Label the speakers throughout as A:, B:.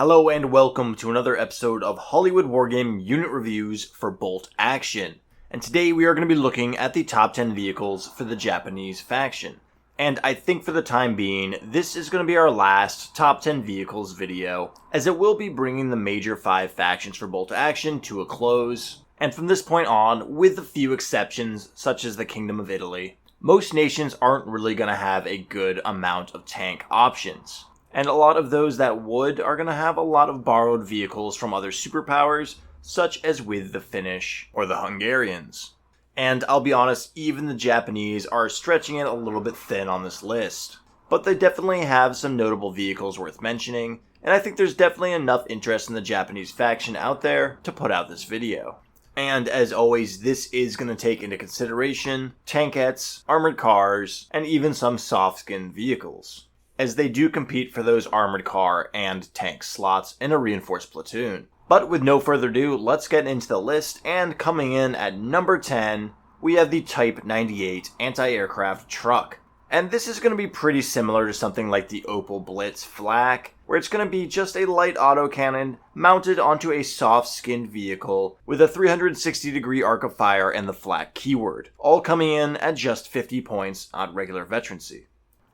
A: Hello and welcome to another episode of Hollywood Wargaming unit reviews for Bolt Action. And today we are going to be looking at the top 10 vehicles for the Japanese faction. And I think for the time being, this is going to be our last top 10 vehicles video, as it will be bringing the major 5 factions for Bolt Action to a close. And from this point on, with a few exceptions, such as the Kingdom of Italy, most nations aren't really going to have a good amount of tank options. And a lot of those that would are going to have a lot of borrowed vehicles from other superpowers, such as with the Finnish or the Hungarians. And I'll be honest, even the Japanese are stretching it a little bit thin on this list. But they definitely have some notable vehicles worth mentioning, and I think there's definitely enough interest in the Japanese faction out there to put out this video. And as always, this is going to take into consideration tankettes, armored cars, and even some soft-skinned vehicles, as they do compete for those armored car and tank slots in a reinforced platoon. But with no further ado, let's get into the list, and coming in at number 10, we have the Type 98 anti-aircraft truck. And this is going to be pretty similar to something like the Opel Blitz Flak, where it's going to be just a light autocannon mounted onto a soft-skinned vehicle with a 360-degree arc of fire and the Flak keyword, all coming in at just 50 points on regular veterancy.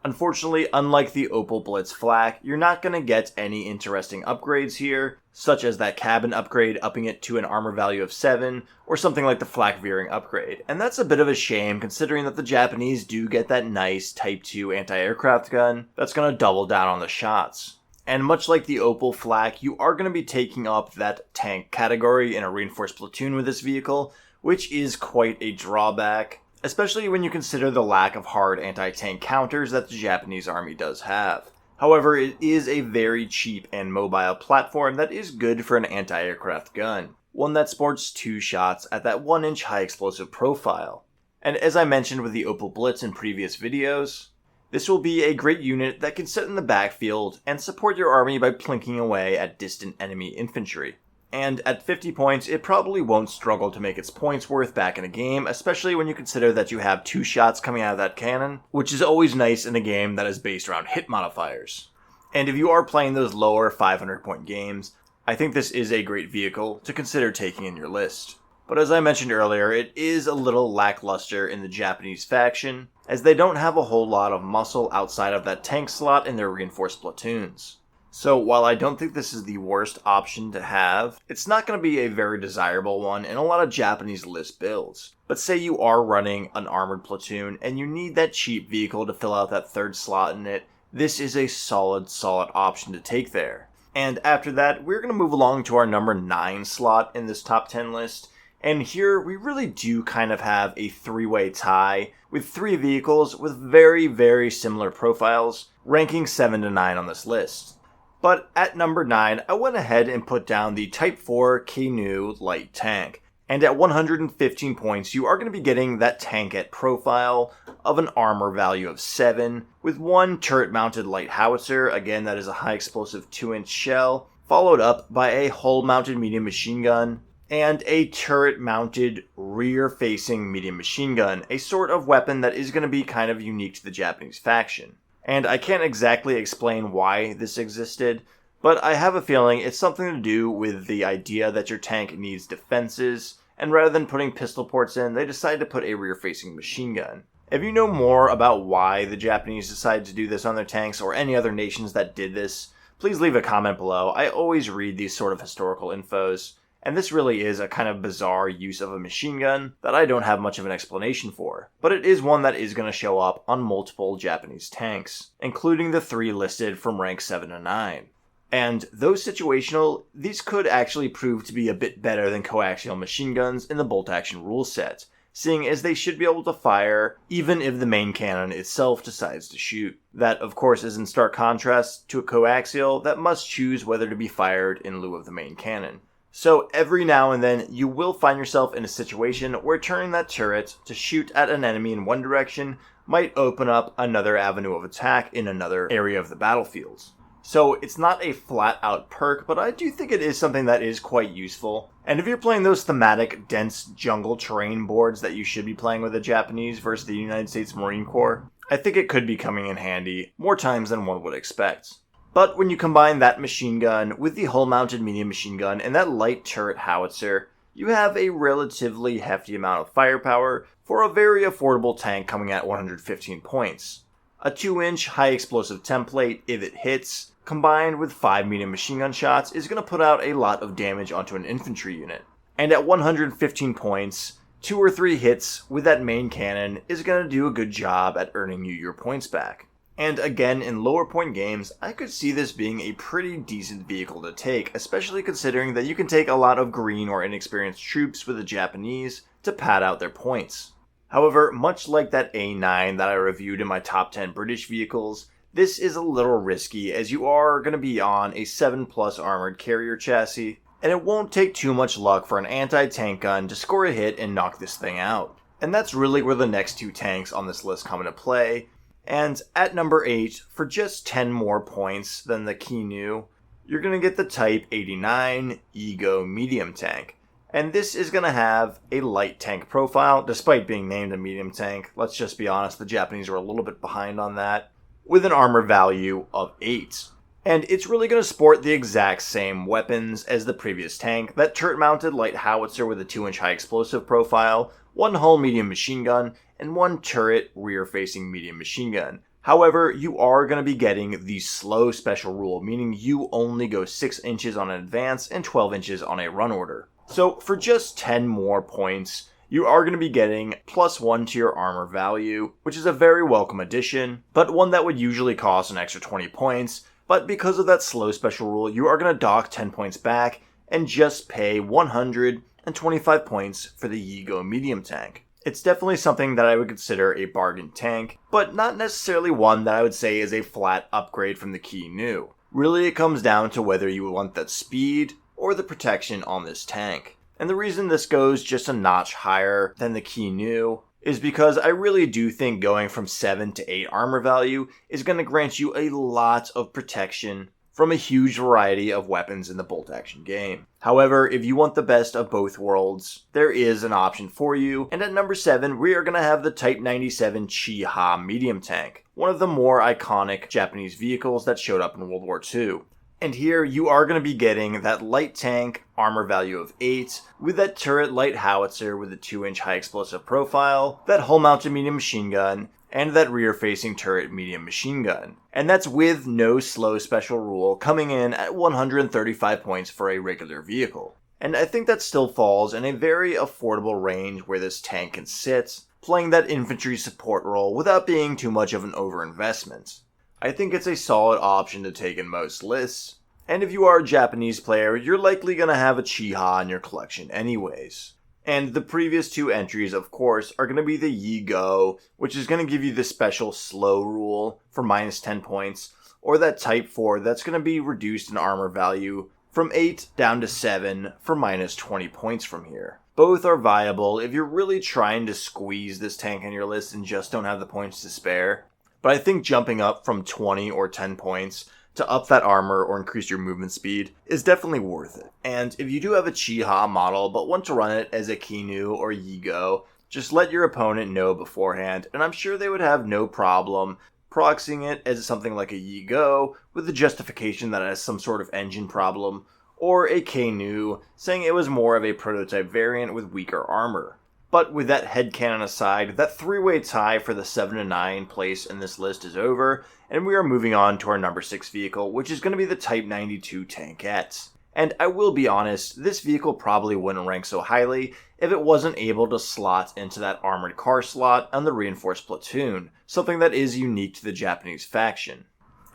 A: Unfortunately, unlike the Opel Blitz Flak, you're not going to get any interesting upgrades here, such as that cabin upgrade upping it to an armor value of 7, or something like the Flak Veering upgrade. And that's a bit of a shame, considering that the Japanese do get that nice Type 2 anti-aircraft gun that's going to double down on the shots. And much like the Opel Flak, you are going to be taking up that tank category in a reinforced platoon with this vehicle, which is quite a drawback, especially when you consider the lack of hard anti-tank counters that the Japanese army does have. However, it is a very cheap and mobile platform that is good for an anti-aircraft gun, one that sports 2 shots at that 1-inch high explosive profile. And as I mentioned with the Opel Blitz in previous videos, this will be a great unit that can sit in the backfield and support your army by plinking away at distant enemy infantry. And at 50 points, it probably won't struggle to make its points worth back in a game, especially when you consider that you have 2 shots coming out of that cannon, which is always nice in a game that is based around hit modifiers. And if you are playing those lower 500-point games, I think this is a great vehicle to consider taking in your list. But as I mentioned earlier, it is a little lackluster in the Japanese faction, as they don't have a whole lot of muscle outside of that tank slot in their reinforced platoons. So while I don't think this is the worst option to have, it's not going to be a very desirable one in a lot of Japanese list builds. But say you are running an armored platoon and you need that cheap vehicle to fill out that 3rd slot in it, this is a solid option to take there. And after that, we're going to move along to our number 9 slot in this top 10 list. And here we really do kind of have a 3-way tie with 3 vehicles with very similar profiles, ranking 7 to 9 on this list. But at number 9, I went ahead and put down the Type 4 Canoe light tank. And at 115 points, you are going to be getting that tankette profile of an armor value of 7, with 1 turret-mounted light howitzer, again that is a high explosive 2-inch shell, followed up by a hull-mounted medium machine gun, and a turret-mounted rear-facing medium machine gun, a sort of weapon that is going to be kind of unique to the Japanese faction. And I can't exactly explain why this existed, but I have a feeling it's something to do with the idea that your tank needs defenses, and rather than putting pistol ports in, they decided to put a rear-facing machine gun. If you know more about why the Japanese decided to do this on their tanks, or any other nations that did this, please leave a comment below. I always read these sort of historical infos, and this really is a kind of bizarre use of a machine gun that I don't have much of an explanation for. But it is one that is going to show up on multiple Japanese tanks, including the 3 listed from rank 7 to 9. And though situational, these could actually prove to be a bit better than coaxial machine guns in the bolt action rule set, seeing as they should be able to fire even if the main cannon itself decides to shoot. That, of course, is in stark contrast to a coaxial that must choose whether to be fired in lieu of the main cannon. So every now and then, you will find yourself in a situation where turning that turret to shoot at an enemy in one direction might open up another avenue of attack in another area of the battlefield. So it's not a flat-out perk, but I do think it is something that is quite useful. And if you're playing those thematic, dense jungle terrain boards that you should be playing with the Japanese versus the United States Marine Corps, I think it could be coming in handy more times than one would expect. But when you combine that machine gun with the hull-mounted medium machine gun and that light turret howitzer, you have a relatively hefty amount of firepower for a very affordable tank coming at 115 points. A 2-inch high explosive template, if it hits, combined with 5 medium machine gun shots, is going to put out a lot of damage onto an infantry unit. And at 115 points, 2 or 3 hits with that main cannon is going to do a good job at earning you your points back. And again, in lower point games, I could see this being a pretty decent vehicle to take, especially considering that you can take a lot of green or inexperienced troops with the Japanese to pad out their points. However, much like that A9 that I reviewed in my top 10 British vehicles, this is a little risky as you are going to be on a 7+ armored carrier chassis, and it won't take too much luck for an anti-tank gun to score a hit and knock this thing out. And that's really where the next 2 tanks on this list come into play. And at number 8, for just 10 more points than the Kinu, you're going to get the Type 89 YIGO medium tank. And this is going to have a light tank profile, despite being named a medium tank. Let's just be honest, the Japanese are a little bit behind on that, with an armor value of 8. And it's really going to sport the exact same weapons as the previous tank, that turret-mounted light howitzer with a 2-inch high explosive profile, 1 hull medium machine gun, and 1 turret rear-facing medium machine gun. However, you are going to be getting the slow special rule, meaning you only go 6 inches on an advance and 12 inches on a run order. So for just 10 more points, you are going to be getting +1 to your armor value, which is a very welcome addition, but one that would usually cost an extra 20 points, but because of that slow special rule, you are going to dock 10 points back and just pay 125 points for the YIGO medium tank. It's definitely something that I would consider a bargain tank, but not necessarily one that I would say is a flat upgrade from the Kinu. Really, it comes down to whether you want that speed or the protection on this tank. And the reason this goes just a notch higher than the Kinu is because I really do think going from 7 to 8 armor value is going to grant you a lot of protection from a huge variety of weapons in the bolt action game. However, if you want the best of both worlds, there is an option for you, and at number 7 we are going to have the Type 97 Chiha medium tank, one of the more iconic Japanese vehicles that showed up in World War II. And here you are going to be getting that light tank armor value of 8 with that turret light howitzer with a 2-inch high explosive profile, that hull mounted medium machine gun, and that rear facing turret medium machine gun. And that's with no slow special rule, coming in at 135 points for a regular vehicle. And I think that still falls in a very affordable range where this tank can sit, playing that infantry support role without being too much of an overinvestment. I think it's a solid option to take in most lists, and if you are a Japanese player, you're likely going to have a Chiha in your collection anyways. And the previous 2 entries, of course, are going to be the YIGO, which is going to give you the special slow rule for -10 points, or that Type 4 that's going to be reduced in armor value from 8 down to 7 for -20 points from here. Both are viable if you're really trying to squeeze this tank on your list and just don't have the points to spare. But I think jumping up from 20 or 10 points to up that armor or increase your movement speed is definitely worth it. And if you do have a Chiha model but want to run it as a Kinu or YIGO, just let your opponent know beforehand, and I'm sure they would have no problem proxying it as something like a YIGO with the justification that it has some sort of engine problem, or a Kinu saying it was more of a prototype variant with weaker armor. But with that headcanon aside, that 3-way tie for the 7 to 9 place in this list is over, and we are moving on to our number 6 vehicle, which is going to be the Type 92 Tankette. And I will be honest, this vehicle probably wouldn't rank so highly if it wasn't able to slot into that armored car slot on the reinforced platoon, something that is unique to the Japanese faction.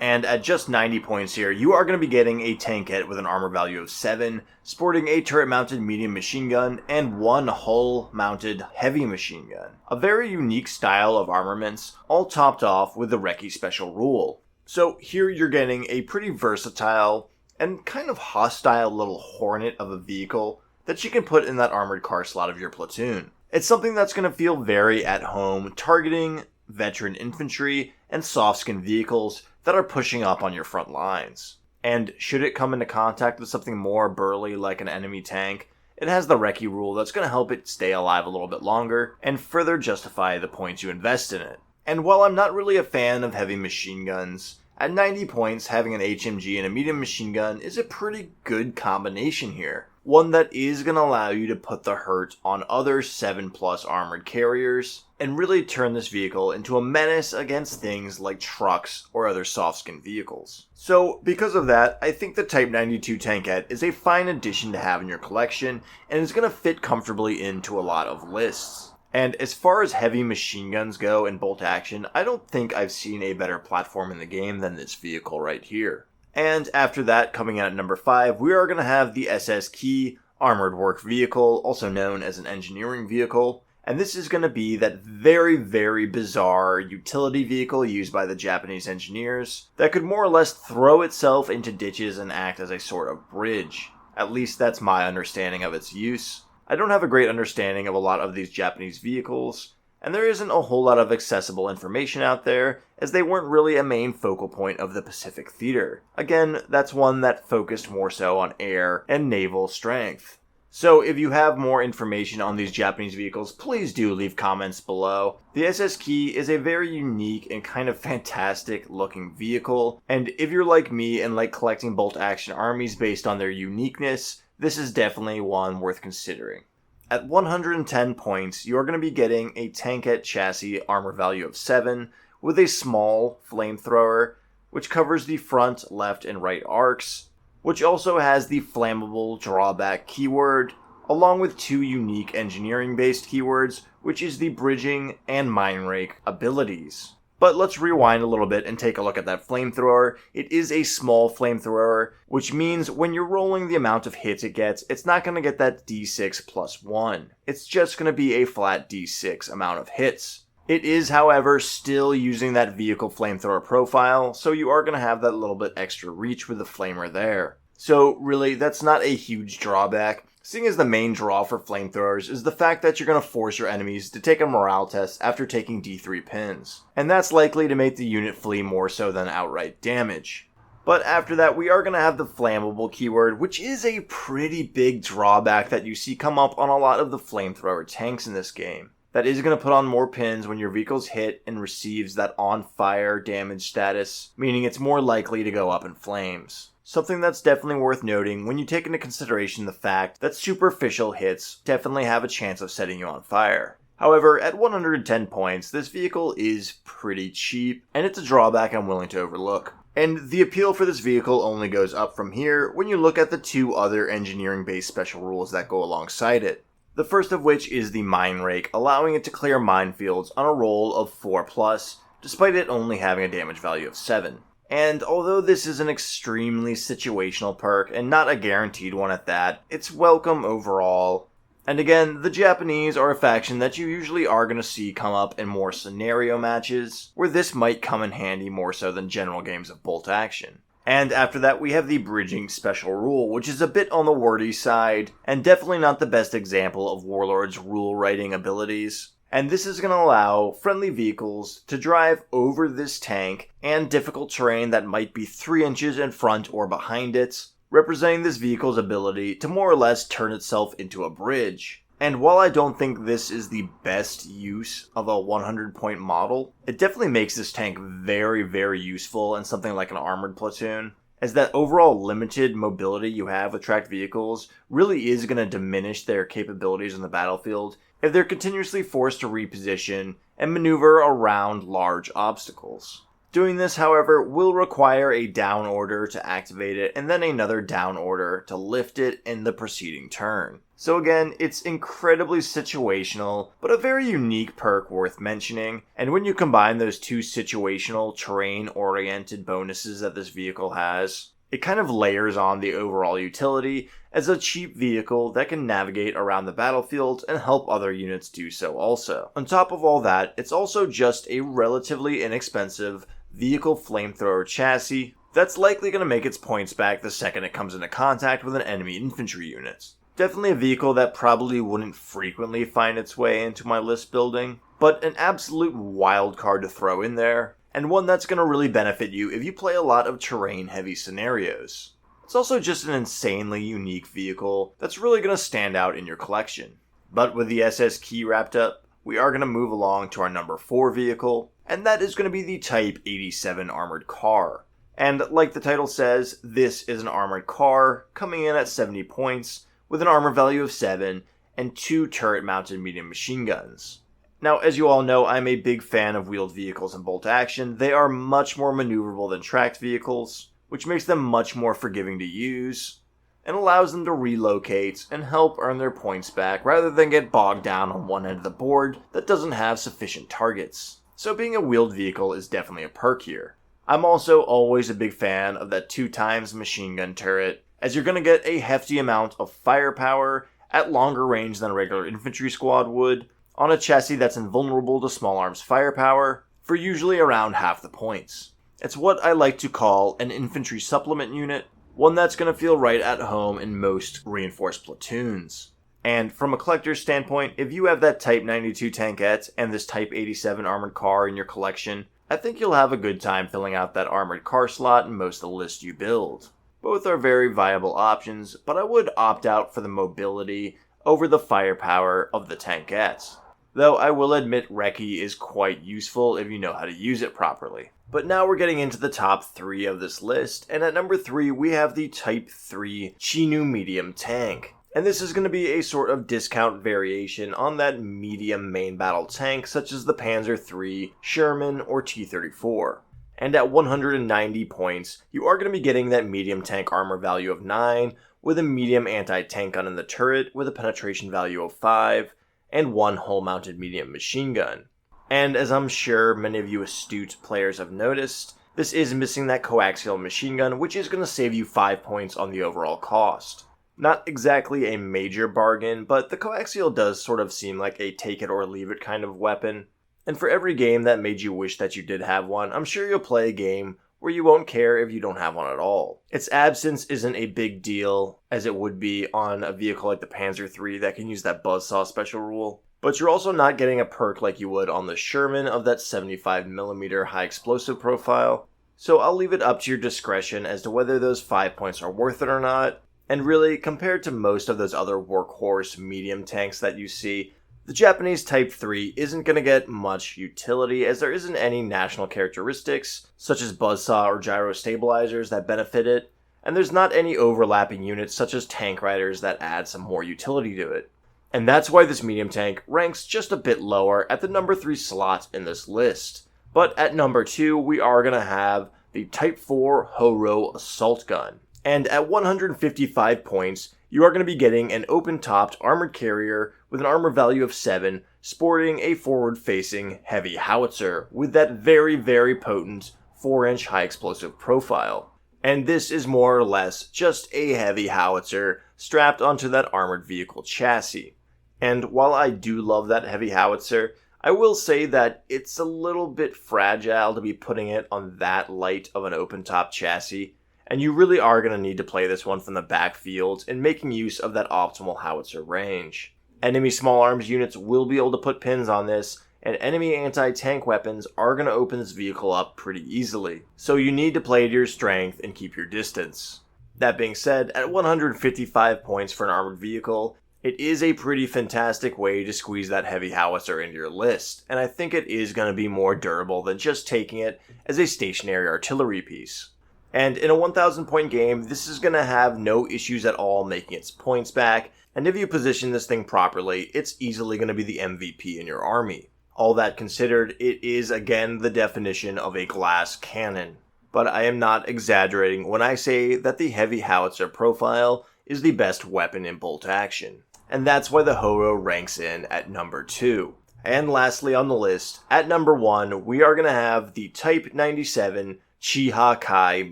A: And at just 90 points here, you are going to be getting a Tankette with an armor value of 7, sporting a turret-mounted medium machine gun, and 1 hull-mounted heavy machine gun. A very unique style of armaments, all topped off with the Recce special rule. So here you're getting a pretty versatile and kind of hostile little hornet of a vehicle that you can put in that armored car slot of your platoon. It's something that's going to feel very at home, targeting veteran infantry and soft-skin vehicles that are pushing up on your front lines. And should it come into contact with something more burly like an enemy tank, it has the Recce rule that's going to help it stay alive a little bit longer and further justify the points you invest in it. And while I'm not really a fan of heavy machine guns, At 90 points, having an HMG and a medium machine gun is a pretty good combination here. One that is going to allow you to put the hurt on other 7+ armored carriers, and really turn this vehicle into a menace against things like trucks or other soft-skinned vehicles. So, because of that, I think the Type 92 Tankette is a fine addition to have in your collection, and is going to fit comfortably into a lot of lists. And as far as heavy machine guns go in bolt action, I don't think I've seen a better platform in the game than this vehicle right here. And after that, coming in at number 5, we are going to have the SS Key Armored Work Vehicle, also known as an engineering vehicle. And this is going to be that very, very bizarre utility vehicle used by the Japanese engineers that could more or less throw itself into ditches and act as a sort of bridge. At least that's my understanding of its use. I don't have a great understanding of a lot of these Japanese vehicles, and there isn't a whole lot of accessible information out there, as they weren't really a main focal point of the Pacific Theater. Again, that's one that focused more so on air and naval strength. So if you have more information on these Japanese vehicles, please do leave comments below. The SS Key is a very unique and kind of fantastic looking vehicle, and if you're like me and like collecting bolt action armies based on their uniqueness, this is definitely one worth considering. At 110 points, you're going to be getting a Tankette chassis armor value of 7 with a small flamethrower, which covers the front, left, and right arcs, which also has the flammable drawback keyword, along with 2 unique engineering-based keywords, which is the bridging and mine rake abilities. But let's rewind a little bit and take a look at that flamethrower. It is a small flamethrower, which means when you're rolling the amount of hits it gets, it's not going to get that d6 plus 1. It's just going to be a flat d6 amount of hits. It is, however, still using that vehicle flamethrower profile, so you are going to have that little bit extra reach with the flamer there. So really, that's not a huge drawback, seeing as the main draw for flamethrowers is the fact that you're going to force your enemies to take a morale test after taking D3 pins, and that's likely to make the unit flee more so than outright damage. But after that, we are going to have the flammable keyword, which is a pretty big drawback that you see come up on a lot of the flamethrower tanks in this game. That is going to put on more pins when your vehicle's hit and receives that on fire damage status, meaning it's more likely to go up in flames. Something that's definitely worth noting when you take into consideration the fact that superficial hits definitely have a chance of setting you on fire. However, at 110 points, this vehicle is pretty cheap, and it's a drawback I'm willing to overlook. And the appeal for this vehicle only goes up from here when you look at the 2 other engineering-based special rules that go alongside it. The first of which is the mine rake, allowing it to clear minefields on a roll of 4+, despite it only having a damage value of 7. And although this is an extremely situational perk, and not a guaranteed one at that, it's welcome overall. And again, the Japanese are a faction that you usually are going to see come up in more scenario matches, where this might come in handy more so than general games of bolt action. And after that, we have the bridging special rule, which is a bit on the wordy side, and definitely not the best example of Warlord's rule writing abilities. And this is going to allow friendly vehicles to drive over this tank and difficult terrain that might be 3 inches in front or behind it, representing this vehicle's ability to more or less turn itself into a bridge. And while I don't think this is the best use of a 100-point model, it definitely makes this tank very, very useful in something like an armored platoon, as that overall limited mobility you have with tracked vehicles really is going to diminish their capabilities on the battlefield if they're continuously forced to reposition and maneuver around large obstacles. Doing this, however, will require a down order to activate it and then another down order to lift it in the preceding turn. So again, it's incredibly situational, but a very unique perk worth mentioning, and when you combine those 2 situational, terrain-oriented bonuses that this vehicle has, it kind of layers on the overall utility as a cheap vehicle that can navigate around the battlefield and help other units do so also. On top of all that, it's also just a relatively inexpensive vehicle flamethrower chassis that's likely going to make its points back the second it comes into contact with an enemy infantry unit. Definitely a vehicle that probably wouldn't frequently find its way into my list building, but an absolute wild card to throw in there, and one that's going to really benefit you if you play a lot of terrain-heavy scenarios. It's also just an insanely unique vehicle that's really going to stand out in your collection. But with the SS Key wrapped up, we are going to move along to our number 4 vehicle, and that is going to be the Type 87 Armored Car. And like the title says, this is an armored car, coming in at 70 points, with an armor value of 7, and 2 turret-mounted medium machine guns. Now, as you all know, I'm a big fan of wheeled vehicles in bolt action. They are much more maneuverable than tracked vehicles, which makes them much more forgiving to use, and allows them to relocate and help earn their points back rather than get bogged down on one end of the board that doesn't have sufficient targets. So being a wheeled vehicle is definitely a perk here. I'm also always a big fan of that 2x machine gun turret, as you're going to get a hefty amount of firepower at longer range than a regular infantry squad would, on a chassis that's invulnerable to small arms firepower, for usually around half the points. It's what I like to call an infantry supplement unit, one that's going to feel right at home in most reinforced platoons. And from a collector's standpoint, if you have that Type 92 tankette and this Type 87 armored car in your collection, I think you'll have a good time filling out that armored car slot in most of the list you build. Both are very viable options, but I would opt out for the mobility over the firepower of the tankettes. Though I will admit Recce is quite useful if you know how to use it properly. But now we're getting into the top 3 of this list, and at number 3 we have the Type 3 Chinu medium tank. And this is going to be a sort of discount variation on that medium main battle tank such as the Panzer III, Sherman, or T-34. And at 190 points, you are going to be getting that medium tank armor value of 9, with a medium anti-tank gun in the turret with a penetration value of 5, and 1 hull-mounted medium machine gun. And as I'm sure many of you astute players have noticed, this is missing that coaxial machine gun, which is going to save you 5 points on the overall cost. Not exactly a major bargain, but the coaxial does sort of seem like a take it or leave it kind of weapon. And for every game that made you wish that you did have one, I'm sure you'll play a game where you won't care if you don't have one at all. Its absence isn't a big deal, as it would be on a vehicle like the Panzer III that can use that buzzsaw special rule. But you're also not getting a perk like you would on the Sherman of that 75mm high explosive profile. So I'll leave it up to your discretion as to whether those 5 points are worth it or not. And really, compared to most of those other workhorse medium tanks that you see, the Japanese Type 3 isn't going to get much utility as there isn't any national characteristics, such as buzzsaw or gyro stabilizers that benefit it, and there's not any overlapping units such as tank riders that add some more utility to it. And that's why this medium tank ranks just a bit lower at the number 3 slot in this list. But at number 2, we are going to have the Type 4 Horo Assault Gun. And at 155 points, you are going to be getting an open-topped armored carrier with an armor value of 7, sporting a forward-facing heavy howitzer with that very, very potent 4-inch high-explosive profile. And this is more or less just a heavy howitzer strapped onto that armored vehicle chassis. And while I do love that heavy howitzer, I will say that it's a little bit fragile to be putting it on that light of an open-top chassis. And you really are going to need to play this one from the backfield in making use of that optimal howitzer range. Enemy small arms units will be able to put pins on this, and enemy anti-tank weapons are going to open this vehicle up pretty easily. So you need to play to your strength and keep your distance. That being said, at 155 points for an armored vehicle, it is a pretty fantastic way to squeeze that heavy howitzer into your list, and I think it is going to be more durable than just taking it as a stationary artillery piece. And in a 1,000 point game, this is going to have no issues at all making its points back, and if you position this thing properly, it's easily going to be the MVP in your army. All that considered, it is again the definition of a glass cannon. But I am not exaggerating when I say that the heavy howitzer profile is the best weapon in bolt action. And that's why the Horo ranks in at number 2. And lastly on the list, at number 1, we are going to have the Type 97 Chiha Kai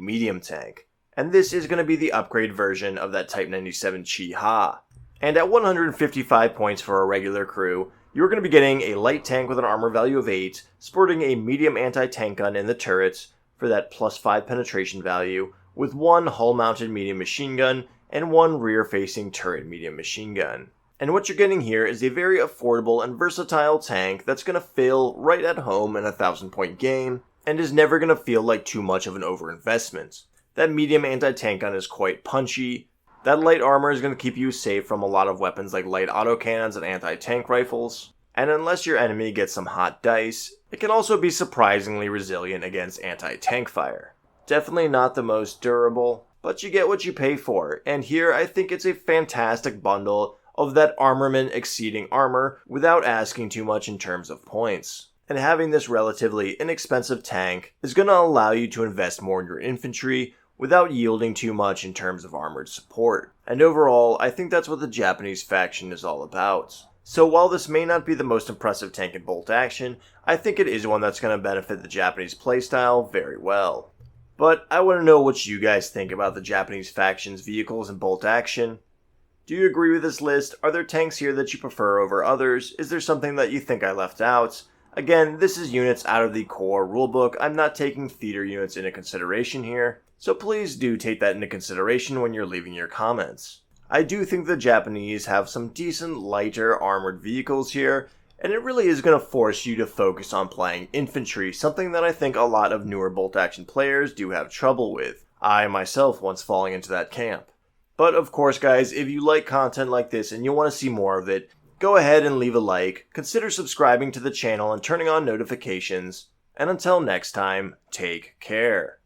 A: medium tank. And this is going to be the upgrade version of that Type 97 Chiha. And at 155 points for a regular crew, you're going to be getting a light tank with an armor value of 8, sporting a medium anti-tank gun in the turrets for that +5 penetration value, with 1 hull-mounted medium machine gun and 1 rear-facing turret medium machine gun. And what you're getting here is a very affordable and versatile tank that's going to fail right at home in a 1,000 point game, and is never going to feel like too much of an overinvestment. That medium anti-tank gun is quite punchy. That light armor is going to keep you safe from a lot of weapons like light autocannons and anti-tank rifles. And unless your enemy gets some hot dice, it can also be surprisingly resilient against anti-tank fire. Definitely not the most durable, but you get what you pay for, and here I think it's a fantastic bundle of that armament exceeding armor without asking too much in terms of points. And having this relatively inexpensive tank is going to allow you to invest more in your infantry without yielding too much in terms of armored support. And overall, I think that's what the Japanese faction is all about. So while this may not be the most impressive tank in bolt action, I think it is one that's going to benefit the Japanese playstyle very well. But I want to know what you guys think about the Japanese faction's vehicles in bolt action. Do you agree with this list? Are there tanks here that you prefer over others? Is there something that you think I left out? Again, this is units out of the core rulebook. I'm not taking theater units into consideration here, so please do take that into consideration when you're leaving your comments. I do think the Japanese have some decent lighter armored vehicles here, and it really is going to force you to focus on playing infantry, something that I think a lot of newer bolt action players do have trouble with. I myself once falling into that camp. But of course guys, if you like content like this and you want to see more of it, go ahead and leave a like, consider subscribing to the channel and turning on notifications, and until next time, take care.